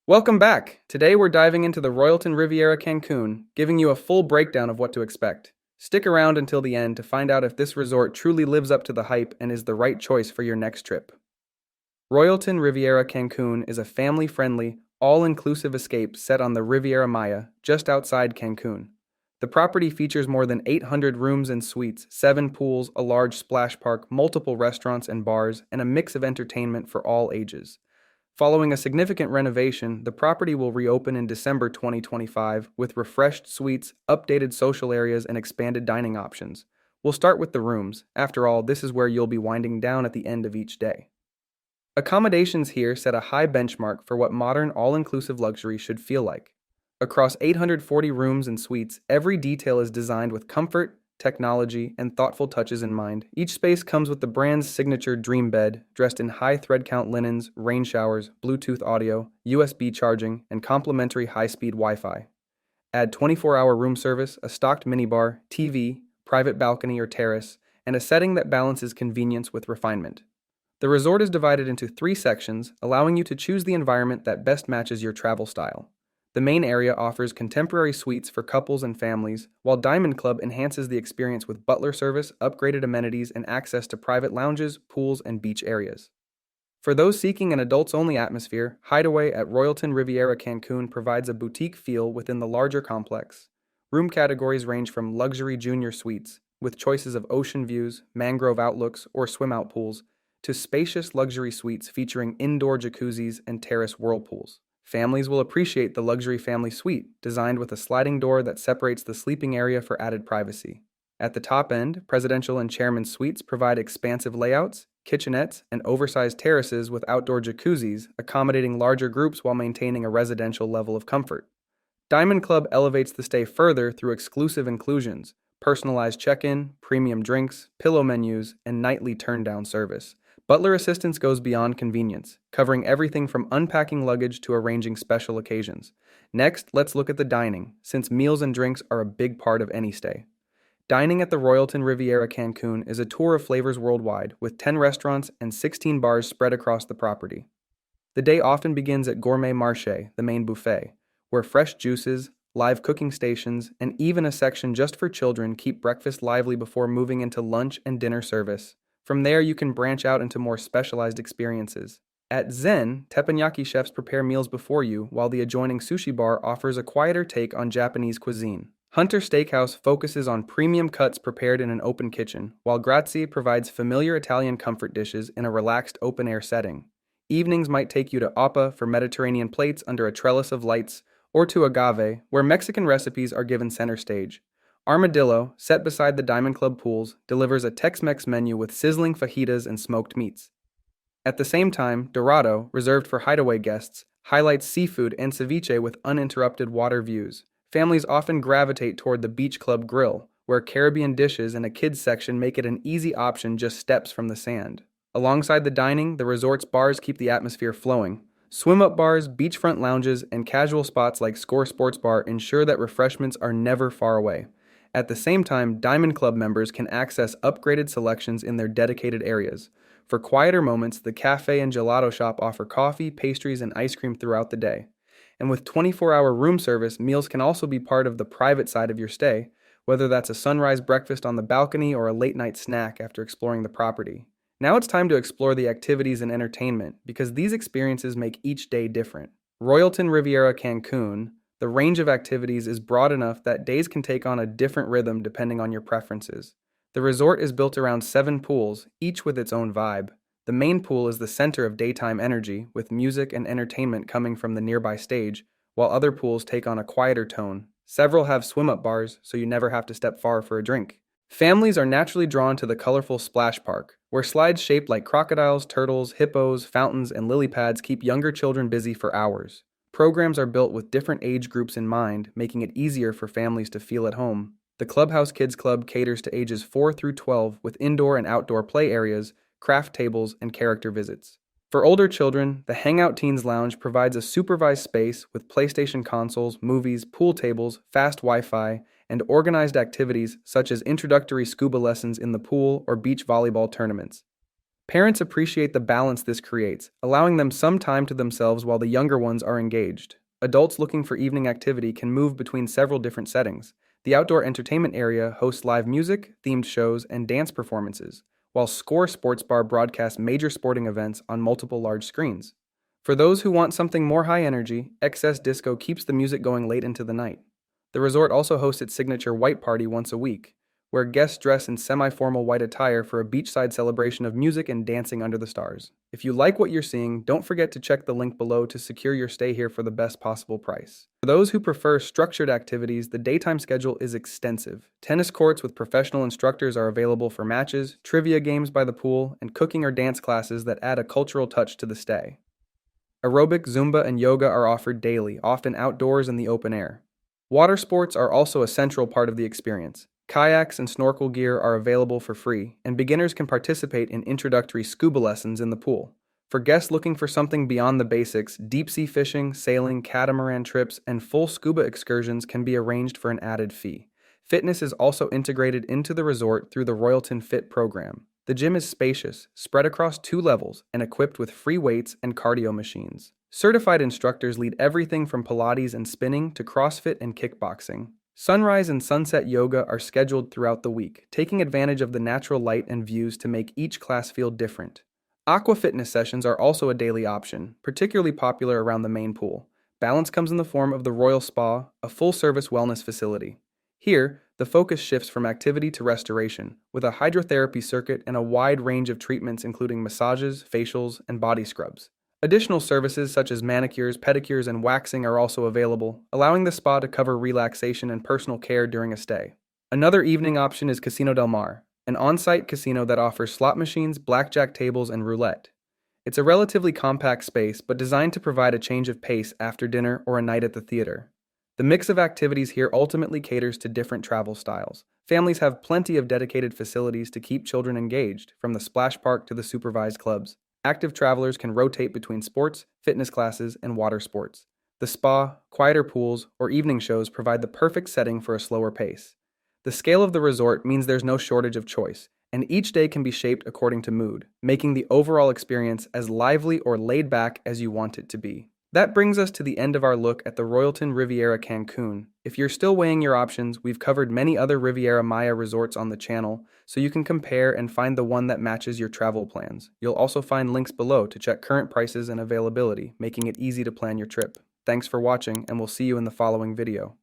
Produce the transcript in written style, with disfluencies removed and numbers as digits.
Welcome back! Today we're diving into the Royalton Riviera Cancun, giving you a full breakdown of what to expect. Stick around until the end to find out if this resort truly lives up to the hype and is the right choice for your next trip. Royalton Riviera Cancun is a family-friendly, all-inclusive escape set on the Riviera Maya, just outside Cancun. The property features more than 800 rooms and suites, 7 pools, a large splash park, multiple restaurants and bars, and a mix of entertainment for all ages. Following a significant renovation, the property will reopen in December 2025 with refreshed suites, updated social areas, and expanded dining options. We'll start with the rooms. After all, this is where you'll be winding down at the end of each day. Accommodations here set a high benchmark for what modern all-inclusive luxury should feel like. Across 840 rooms and suites, every detail is designed with comfort, technology, and thoughtful touches in mind. Each space comes with the brand's signature dream bed, dressed in high thread count linens, rain showers, Bluetooth audio, USB charging, and complimentary high-speed Wi-Fi. Add 24-hour room service, a stocked minibar, TV, private balcony or terrace, and a setting that balances convenience with refinement. The resort is divided into 3 sections, allowing you to choose the environment that best matches your travel style. The main area offers contemporary suites for couples and families, while Diamond Club enhances the experience with butler service, upgraded amenities, and access to private lounges, pools, and beach areas. For those seeking an adults-only atmosphere, Hideaway at Royalton Riviera Cancun provides a boutique feel within the larger complex. Room categories range from luxury junior suites, with choices of ocean views, mangrove outlooks, or swim-out pools, to spacious luxury suites featuring indoor jacuzzis and terrace whirlpools. Families will appreciate the luxury family suite, designed with a sliding door that separates the sleeping area for added privacy. At the top end, presidential and chairman's suites provide expansive layouts, kitchenettes, and oversized terraces with outdoor jacuzzis, accommodating larger groups while maintaining a residential level of comfort. Diamond Club elevates the stay further through exclusive inclusions, personalized check-in, premium drinks, pillow menus, and nightly turn-down service. Butler assistance goes beyond convenience, covering everything from unpacking luggage to arranging special occasions. Next, let's look at the dining, since meals and drinks are a big part of any stay. Dining at the Royalton Riviera Cancun is a tour of flavors worldwide, with 10 restaurants and 16 bars spread across the property. The day often begins at Gourmet Marché, the main buffet, where fresh juices, live cooking stations, and even a section just for children keep breakfast lively before moving into lunch and dinner service. From there, you can branch out into more specialized experiences. At Zen, teppanyaki chefs prepare meals before you, while the adjoining sushi bar offers a quieter take on Japanese cuisine. Hunter Steakhouse focuses on premium cuts prepared in an open kitchen, while Grazie provides familiar Italian comfort dishes in a relaxed open-air setting. Evenings might take you to Oppa for Mediterranean plates under a trellis of lights, or to Agave, where Mexican recipes are given center stage. Armadillo, set beside the Diamond Club pools, delivers a Tex-Mex menu with sizzling fajitas and smoked meats. At the same time, Dorado, reserved for Hideaway guests, highlights seafood and ceviche with uninterrupted water views. Families often gravitate toward the Beach Club Grill, where Caribbean dishes and a kids section make it an easy option just steps from the sand. Alongside the dining, the resort's bars keep the atmosphere flowing. Swim-up bars, beachfront lounges, and casual spots like Score Sports Bar ensure that refreshments are never far away. At the same time, Diamond Club members can access upgraded selections in their dedicated areas. For quieter moments, the cafe and gelato shop offer coffee, pastries, and ice cream throughout the day. And with 24-hour room service, meals can also be part of the private side of your stay, whether that's a sunrise breakfast on the balcony or a late-night snack after exploring the property. Now it's time to explore the activities and entertainment, because these experiences make each day different. Royalton Riviera Cancun, the range of activities is broad enough that days can take on a different rhythm depending on your preferences. The resort is built around 7 pools, each with its own vibe. The main pool is the center of daytime energy, with music and entertainment coming from the nearby stage, while other pools take on a quieter tone. Several have swim-up bars, so you never have to step far for a drink. Families are naturally drawn to the colorful splash park, where slides shaped like crocodiles, turtles, hippos, fountains, and lily pads keep younger children busy for hours. Programs are built with different age groups in mind, making it easier for families to feel at home. The Clubhouse Kids Club caters to ages 4 through 12 with indoor and outdoor play areas, craft tables, and character visits. For older children, the Hangout Teens Lounge provides a supervised space with PlayStation consoles, movies, pool tables, fast Wi-Fi, and organized activities such as introductory scuba lessons in the pool or beach volleyball tournaments. Parents appreciate the balance this creates, allowing them some time to themselves while the younger ones are engaged. Adults looking for evening activity can move between several different settings. The outdoor entertainment area hosts live music, themed shows, and dance performances, while Score Sports Bar broadcasts major sporting events on multiple large screens. For those who want something more high energy, Excess Disco keeps the music going late into the night. The resort also hosts its signature white party once a week, where guests dress in semi-formal white attire for a beachside celebration of music and dancing under the stars. If you like what you're seeing, don't forget to check the link below to secure your stay here for the best possible price. For those who prefer structured activities, the daytime schedule is extensive. Tennis courts with professional instructors are available for matches, trivia games by the pool, and cooking or dance classes that add a cultural touch to the stay. Aerobic, Zumba, and yoga are offered daily, often outdoors in the open air. Water sports are also a central part of the experience. Kayaks and snorkel gear are available for free, and beginners can participate in introductory scuba lessons in the pool. For guests looking for something beyond the basics, deep-sea fishing, sailing, catamaran trips, and full scuba excursions can be arranged for an added fee. Fitness is also integrated into the resort through the Royalton Fit program. The gym is spacious, spread across 2 levels, and equipped with free weights and cardio machines. Certified instructors lead everything from Pilates and spinning to CrossFit and kickboxing. Sunrise and sunset yoga are scheduled throughout the week, taking advantage of the natural light and views to make each class feel different. Aqua fitness sessions are also a daily option, particularly popular around the main pool. Balance comes in the form of the Royal Spa, a full-service wellness facility. Here, the focus shifts from activity to restoration, with a hydrotherapy circuit and a wide range of treatments including massages, facials, and body scrubs. Additional services such as manicures, pedicures, and waxing are also available, allowing the spa to cover relaxation and personal care during a stay. Another evening option is Casino Del Mar, an on-site casino that offers slot machines, blackjack tables, and roulette. It's a relatively compact space, but designed to provide a change of pace after dinner or a night at the theater. The mix of activities here ultimately caters to different travel styles. Families have plenty of dedicated facilities to keep children engaged, from the splash park to the supervised clubs. Active travelers can rotate between sports, fitness classes, and water sports. The spa, quieter pools, or evening shows provide the perfect setting for a slower pace. The scale of the resort means there's no shortage of choice, and each day can be shaped according to mood, making the overall experience as lively or laid back as you want it to be. That brings us to the end of our look at the Royalton Riviera Cancun. If you're still weighing your options, we've covered many other Riviera Maya resorts on the channel, so you can compare and find the one that matches your travel plans. You'll also find links below to check current prices and availability, making it easy to plan your trip. Thanks for watching, and we'll see you in the following video.